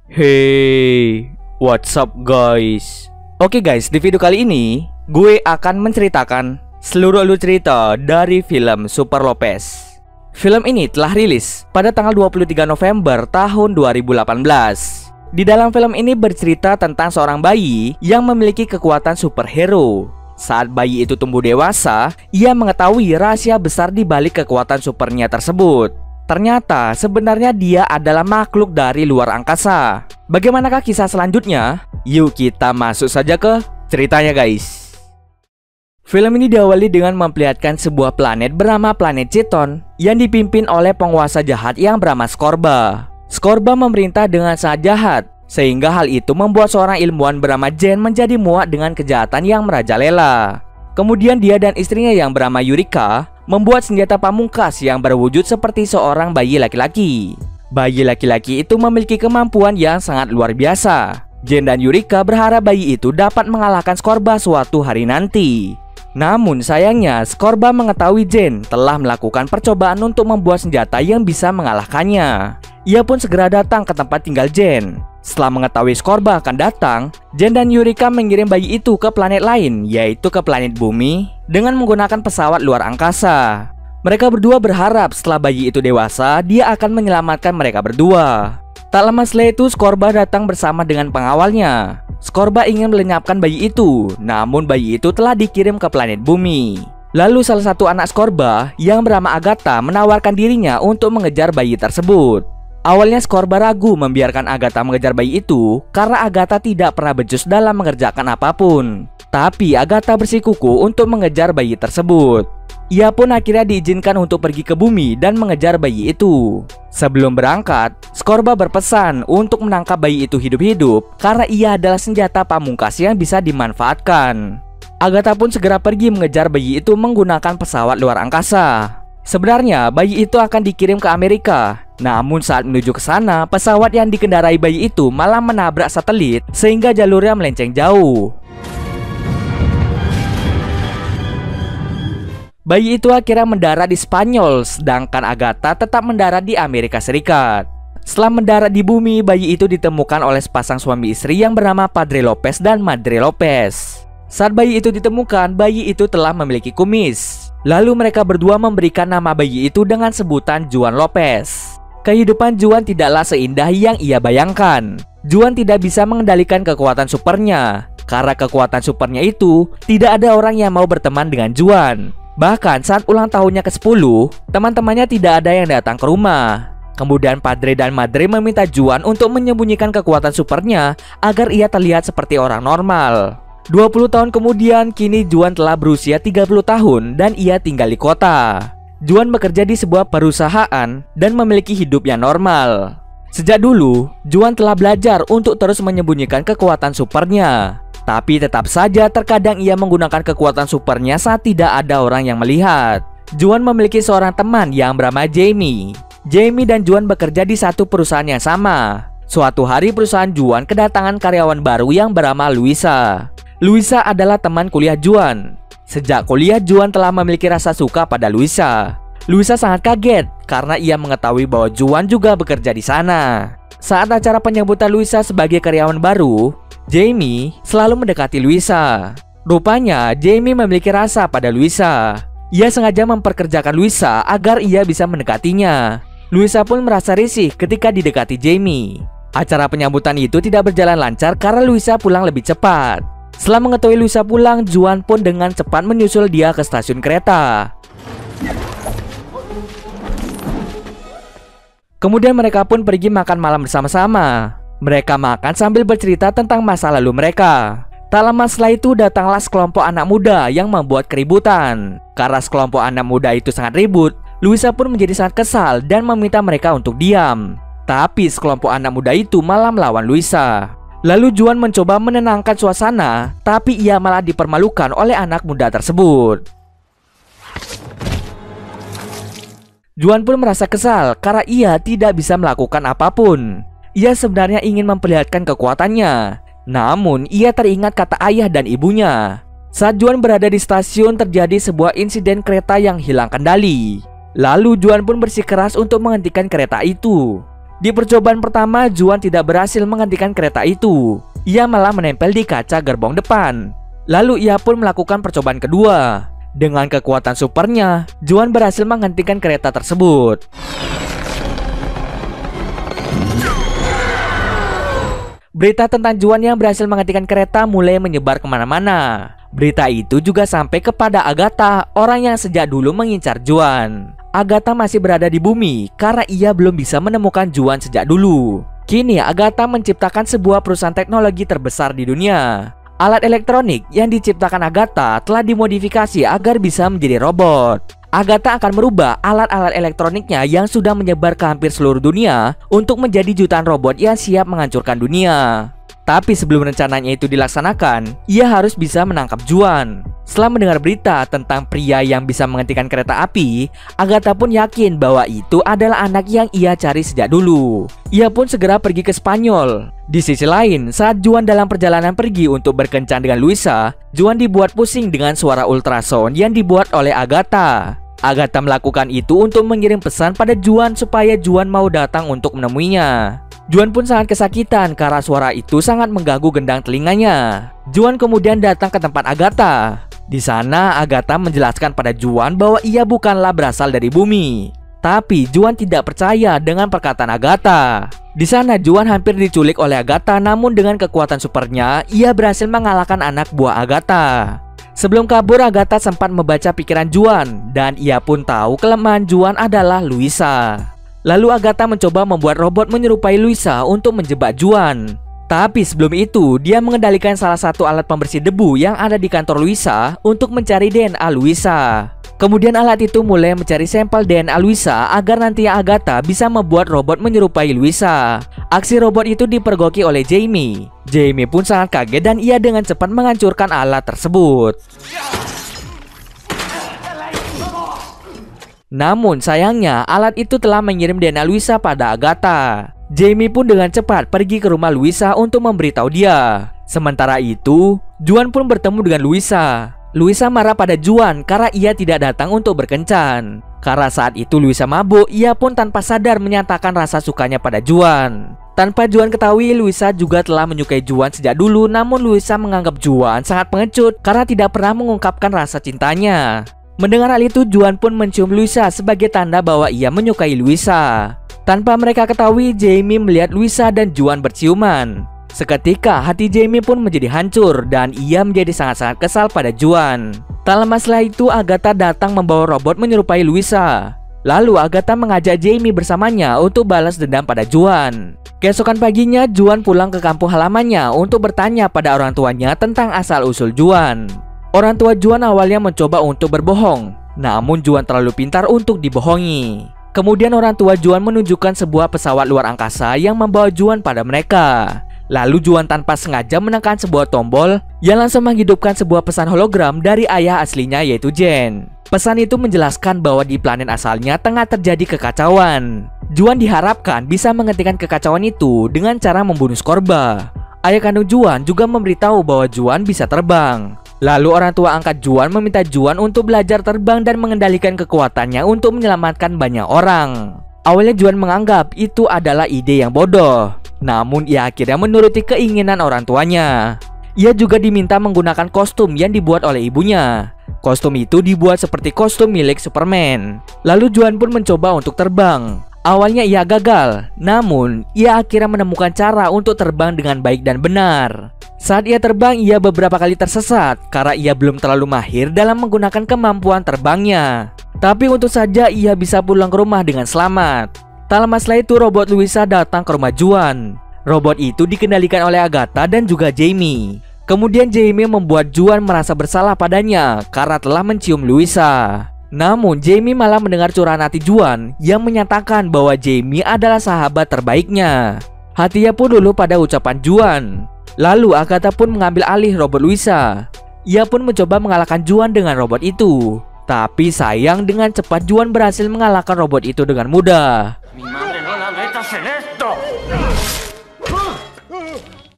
Hey, what's up guys? Oke guys, di video kali ini gue akan menceritakan seluruh alur cerita dari film Super Lopez. Film ini telah rilis pada tanggal 23 November tahun 2018. Di dalam film ini bercerita tentang seorang bayi yang memiliki kekuatan superhero. Saat bayi itu tumbuh dewasa, ia mengetahui rahasia besar di balik kekuatan supernya tersebut. Ternyata sebenarnya dia adalah makhluk dari luar angkasa. Bagaimanakah kisah selanjutnya? Yuk kita masuk saja ke ceritanya guys. Film ini diawali dengan memperlihatkan sebuah planet bernama planet Ceton yang dipimpin oleh penguasa jahat yang bernama Skorba. Skorba memerintah dengan sangat jahat, sehingga hal itu membuat seorang ilmuwan bernama Jen menjadi muak dengan kejahatan yang merajalela. Kemudian dia dan istrinya yang bernama Yurika membuat senjata pamungkas yang berwujud seperti seorang bayi laki-laki. Bayi laki-laki itu memiliki kemampuan yang sangat luar biasa. Jen dan Yurika berharap bayi itu dapat mengalahkan Skorba suatu hari nanti. Namun sayangnya Skorba mengetahui Jen telah melakukan percobaan untuk membuat senjata yang bisa mengalahkannya. Ia pun segera datang ke tempat tinggal Jen. Setelah mengetahui Skorba akan datang, Jen dan Yurika mengirim bayi itu ke planet lain, yaitu ke planet Bumi, dengan menggunakan pesawat luar angkasa. Mereka berdua berharap setelah bayi itu dewasa, dia akan menyelamatkan mereka berdua. Tak lama setelah itu, Skorba datang bersama dengan pengawalnya. Skorba ingin melenyapkan bayi itu, namun bayi itu telah dikirim ke planet Bumi. Lalu salah satu anak Skorba yang bernama Agatha menawarkan dirinya untuk mengejar bayi tersebut. Awalnya Skorba ragu membiarkan Agatha mengejar bayi itu karena Agatha tidak pernah becus dalam mengerjakan apapun. Tapi Agatha bersikukuh untuk mengejar bayi tersebut. Ia pun akhirnya diizinkan untuk pergi ke bumi dan mengejar bayi itu. Sebelum berangkat, Skorba berpesan untuk menangkap bayi itu hidup-hidup karena ia adalah senjata pamungkas yang bisa dimanfaatkan. Agatha pun segera pergi mengejar bayi itu menggunakan pesawat luar angkasa. Sebenarnya bayi itu akan dikirim ke Amerika. Namun saat menuju ke sana, pesawat yang dikendarai bayi itu malah menabrak satelit sehingga jalurnya melenceng jauh. Bayi itu akhirnya mendarat di Spanyol, sedangkan Agatha tetap mendarat di Amerika Serikat. Setelah mendarat di bumi, bayi itu ditemukan oleh sepasang suami istri yang bernama Padre Lopez dan Madre Lopez. Saat bayi itu ditemukan, bayi itu telah memiliki kumis. Lalu mereka berdua memberikan nama bayi itu dengan sebutan Juan Lopez. Kehidupan Juan tidaklah seindah yang ia bayangkan. Juan tidak bisa mengendalikan kekuatan supernya. Karena kekuatan supernya itu, tidak ada orang yang mau berteman dengan Juan. Bahkan saat ulang tahunnya ke-10, teman-temannya tidak ada yang datang ke rumah. Kemudian Padre dan Madre meminta Juan untuk menyembunyikan kekuatan supernya agar ia terlihat seperti orang normal. 20 tahun kemudian, kini Juan telah berusia 30 tahun dan ia tinggal di kota. Juan bekerja di sebuah perusahaan dan memiliki hidup yang normal. Sejak dulu, Juan telah belajar untuk terus menyembunyikan kekuatan supernya. Tapi tetap saja terkadang ia menggunakan kekuatan supernya saat tidak ada orang yang melihat. Juan memiliki seorang teman yang bernama Jamie. Jamie dan Juan bekerja di satu perusahaan yang sama. Suatu hari perusahaan Juan kedatangan karyawan baru yang bernama Luisa. Luisa adalah teman kuliah Juan. Sejak kuliah, Juan telah memiliki rasa suka pada Luisa. Luisa sangat kaget karena ia mengetahui bahwa Juan juga bekerja di sana. Saat acara penyambutan Luisa sebagai karyawan baru, Jamie selalu mendekati Luisa. Rupanya, Jamie memiliki rasa pada Luisa. Ia sengaja memperkerjakan Luisa agar ia bisa mendekatinya. Luisa pun merasa risih ketika didekati Jamie. Acara penyambutan itu tidak berjalan lancar karena Luisa pulang lebih cepat. Setelah mengetahui Luisa pulang, Juan pun dengan cepat menyusul dia ke stasiun kereta. Kemudian mereka pun pergi makan malam bersama-sama. Mereka makan sambil bercerita tentang masa lalu mereka. Tak lama setelah itu datanglah sekelompok anak muda yang membuat keributan. Karena sekelompok anak muda itu sangat ribut, Luisa pun menjadi sangat kesal dan meminta mereka untuk diam. Tapi sekelompok anak muda itu malah melawan Luisa. Lalu Juan mencoba menenangkan suasana, tapi ia malah dipermalukan oleh anak muda tersebut. Juan pun merasa kesal karena ia tidak bisa melakukan apapun. Ia sebenarnya ingin memperlihatkan kekuatannya, namun ia teringat kata ayah dan ibunya. Saat Juan berada di stasiun, terjadi sebuah insiden kereta yang hilang kendali. Lalu Juan pun bersikeras untuk menghentikan kereta itu. Di percobaan pertama, Juan tidak berhasil menghentikan kereta itu. Ia malah menempel di kaca gerbong depan. Lalu ia pun melakukan percobaan kedua. Dengan kekuatan supernya, Juan berhasil menghentikan kereta tersebut. Berita tentang Juan yang berhasil menghentikan kereta mulai menyebar kemana-mana. Berita itu juga sampai kepada Agatha, orang yang sejak dulu mengincar Juan. Agatha masih berada di bumi karena ia belum bisa menemukan Juan sejak dulu. Kini Agatha menciptakan sebuah perusahaan teknologi terbesar di dunia. Alat elektronik yang diciptakan Agatha telah dimodifikasi agar bisa menjadi robot. Agatha akan merubah alat-alat elektroniknya yang sudah menyebar ke hampir seluruh dunia untuk menjadi jutaan robot yang siap menghancurkan dunia. Tapi sebelum rencananya itu dilaksanakan, ia harus bisa menangkap Juan. Setelah mendengar berita tentang pria yang bisa menghentikan kereta api, Agatha pun yakin bahwa itu adalah anak yang ia cari sejak dulu. Ia pun segera pergi ke Spanyol. Di sisi lain, saat Juan dalam perjalanan pergi untuk berkencan dengan Luisa, Juan dibuat pusing dengan suara ultrasound yang dibuat oleh Agatha. Agatha melakukan itu untuk mengirim pesan pada Juan supaya Juan mau datang untuk menemuinya. Juan pun sangat kesakitan karena suara itu sangat mengganggu gendang telinganya. Juan kemudian datang ke tempat Agatha. Di sana Agatha menjelaskan pada Juan bahwa ia bukanlah berasal dari bumi. Tapi Juan tidak percaya dengan perkataan Agatha. Di sana Juan hampir diculik oleh Agatha, namun dengan kekuatan supernya ia berhasil mengalahkan anak buah Agatha. Sebelum kabur, Agatha sempat membaca pikiran Juan dan ia pun tahu kelemahan Juan adalah Luisa. Lalu Agatha mencoba membuat robot menyerupai Luisa untuk menjebak Juan. Tapi sebelum itu, dia mengendalikan salah satu alat pembersih debu yang ada di kantor Luisa untuk mencari DNA Luisa. Kemudian alat itu mulai mencari sampel DNA Luisa agar nanti Agatha bisa membuat robot menyerupai Luisa. Aksi robot itu dipergoki oleh Jamie. Jamie pun sangat kaget dan ia dengan cepat menghancurkan alat tersebut. Namun sayangnya alat itu telah mengirim DNA Luisa pada Agatha. Jamie pun dengan cepat pergi ke rumah Luisa untuk memberitahu dia. Sementara itu, Juan pun bertemu dengan Luisa. Luisa marah pada Juan karena ia tidak datang untuk berkencan. Karena saat itu Luisa mabuk, ia pun tanpa sadar menyatakan rasa sukanya pada Juan. Tanpa Juan ketahui, Luisa juga telah menyukai Juan sejak dulu. Namun Luisa menganggap Juan sangat pengecut karena tidak pernah mengungkapkan rasa cintanya. Mendengar hal itu, Juan pun mencium Luisa sebagai tanda bahwa ia menyukai Luisa. Tanpa mereka ketahui, Jamie melihat Luisa dan Juan berciuman. Seketika hati Jamie pun menjadi hancur dan ia menjadi sangat-sangat kesal pada Juan. Tak lama setelah itu, Agatha datang membawa robot menyerupai Luisa. Lalu Agatha mengajak Jamie bersamanya untuk balas dendam pada Juan. Keesokan paginya, Juan pulang ke kampung halamannya untuk bertanya pada orang tuanya tentang asal-usul Juan. Orang tua Juan awalnya mencoba untuk berbohong, namun Juan terlalu pintar untuk dibohongi. Kemudian orang tua Juan menunjukkan sebuah pesawat luar angkasa yang membawa Juan pada mereka. Lalu Juan tanpa sengaja menekan sebuah tombol yang langsung menghidupkan sebuah pesan hologram dari ayah aslinya, yaitu Jen. Pesan itu menjelaskan bahwa di planet asalnya tengah terjadi kekacauan. Juan diharapkan bisa menghentikan kekacauan itu dengan cara membunuh Scorba. Ayah kandung Juan juga memberitahu bahwa Juan bisa terbang. Lalu orang tua angkat Juan meminta Juan untuk belajar terbang dan mengendalikan kekuatannya untuk menyelamatkan banyak orang. Awalnya Juan menganggap itu adalah ide yang bodoh, namun ia akhirnya menuruti keinginan orang tuanya. Ia juga diminta menggunakan kostum yang dibuat oleh ibunya. Kostum itu dibuat seperti kostum milik Superman. Lalu Juan pun mencoba untuk terbang. Awalnya ia gagal, namun ia akhirnya menemukan cara untuk terbang dengan baik dan benar. Saat ia terbang, ia beberapa kali tersesat karena ia belum terlalu mahir dalam menggunakan kemampuan terbangnya. Tapi untung saja ia bisa pulang ke rumah dengan selamat. Tak lama setelah itu, robot Luisa datang ke rumah Juan. Robot itu dikendalikan oleh Agatha dan juga Jamie. Kemudian Jamie membuat Juan merasa bersalah padanya karena telah mencium Luisa. Namun Jamie malah mendengar curahan hati Juan yang menyatakan bahwa Jamie adalah sahabat terbaiknya. Hatinya pun luluh pada ucapan Juan. Lalu Agatha pun mengambil alih robot Luisa. Ia pun mencoba mengalahkan Juan dengan robot itu. Tapi sayang, dengan cepat Juan berhasil mengalahkan robot itu dengan mudah.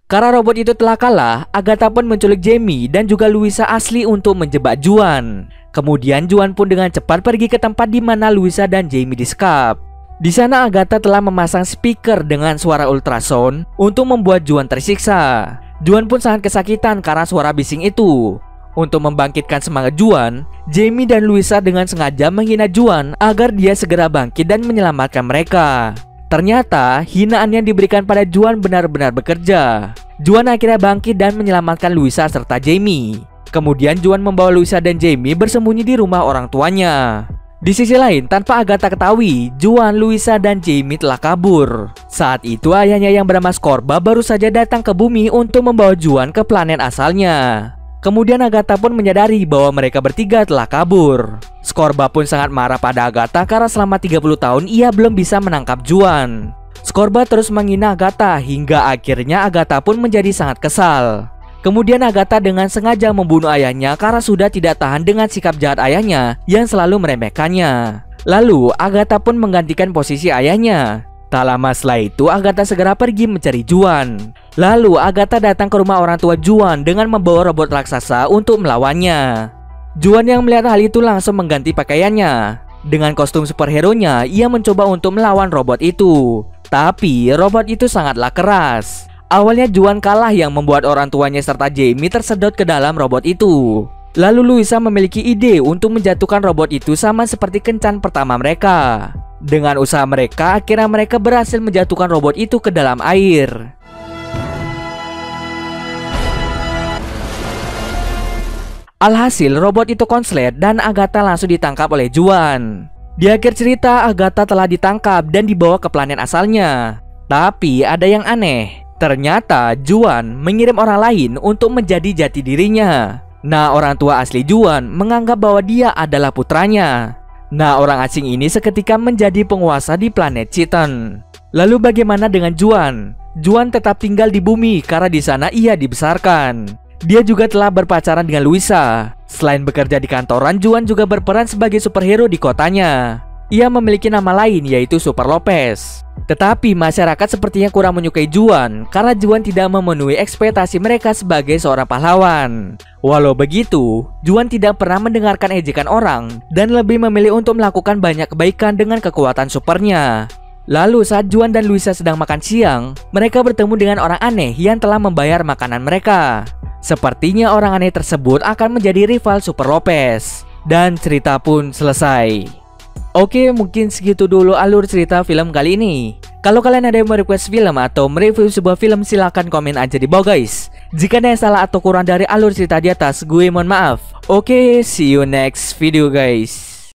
Karena robot itu telah kalah, Agatha pun menculik Jamie dan juga Luisa asli untuk menjebak Juan. Kemudian Juan pun dengan cepat pergi ke tempat di mana Luisa dan Jamie disekap. Di sana Agatha telah memasang speaker dengan suara ultrasound untuk membuat Juan tersiksa. Juan pun sangat kesakitan karena suara bising itu. Untuk membangkitkan semangat Juan, Jamie dan Louisa dengan sengaja menghina Juan agar dia segera bangkit dan menyelamatkan mereka. Ternyata hinaan yang diberikan pada Juan benar-benar bekerja. Juan akhirnya bangkit dan menyelamatkan Louisa serta Jamie. Kemudian Juan membawa Louisa dan Jamie bersembunyi di rumah orang tuanya. Di sisi lain, tanpa Agatha ketahui, Juan, Louisa, dan Jamie telah kabur. Saat itu ayahnya yang bernama Scorba baru saja datang ke bumi untuk membawa Juan ke planet asalnya. Kemudian Agatha pun menyadari bahwa mereka bertiga telah kabur. Scorba pun sangat marah pada Agatha karena selama 30 tahun ia belum bisa menangkap Juan. Scorba terus menghina Agatha hingga akhirnya Agatha pun menjadi sangat kesal. Kemudian Agatha dengan sengaja membunuh ayahnya karena sudah tidak tahan dengan sikap jahat ayahnya yang selalu meremehkannya. Lalu Agatha pun menggantikan posisi ayahnya. Tak lama setelah itu Agatha segera pergi mencari Juan. Lalu Agatha datang ke rumah orang tua Juan dengan membawa robot raksasa untuk melawannya. Juan yang melihat hal itu langsung mengganti pakaiannya. Dengan kostum superhero-nya, ia mencoba untuk melawan robot itu. Tapi robot itu sangatlah keras. Awalnya Juan kalah yang membuat orang tuanya serta Jamie tersedot ke dalam robot itu. Lalu Louisa memiliki ide untuk menjatuhkan robot itu sama seperti kencan pertama mereka. Dengan usaha mereka, akhirnya mereka berhasil menjatuhkan robot itu ke dalam air. Alhasil robot itu konslet dan Agatha langsung ditangkap oleh Juan. Di akhir cerita Agatha telah ditangkap dan dibawa ke planet asalnya. Tapi ada yang aneh. Ternyata Juan mengirim orang lain untuk menjadi jati dirinya. Nah, orang tua asli Juan menganggap bahwa dia adalah putranya. Nah, orang asing ini seketika menjadi penguasa di planet Citon. Lalu bagaimana dengan Juan? Juan tetap tinggal di bumi karena di sana ia dibesarkan. Dia juga telah berpacaran dengan Louisa. Selain bekerja di kantoran, Juan juga berperan sebagai superhero di kotanya. Ia memiliki nama lain yaitu Super Lopez. Tetapi masyarakat sepertinya kurang menyukai Juan karena Juan tidak memenuhi ekspektasi mereka sebagai seorang pahlawan. Walau begitu, Juan tidak pernah mendengarkan ejekan orang dan lebih memilih untuk melakukan banyak kebaikan dengan kekuatan supernya. Lalu saat Juan dan Louisa sedang makan siang, mereka bertemu dengan orang aneh yang telah membayar makanan mereka. Sepertinya orang aneh tersebut akan menjadi rival Super Lopez. Dan cerita pun selesai. Oke, mungkin segitu dulu alur cerita film kali ini. Kalau kalian ada yang merequest film atau mereview sebuah film, silahkan komen aja di bawah guys. Jika ada yang salah atau kurang dari alur cerita di atas, gue mohon maaf. Oke, see you next video guys.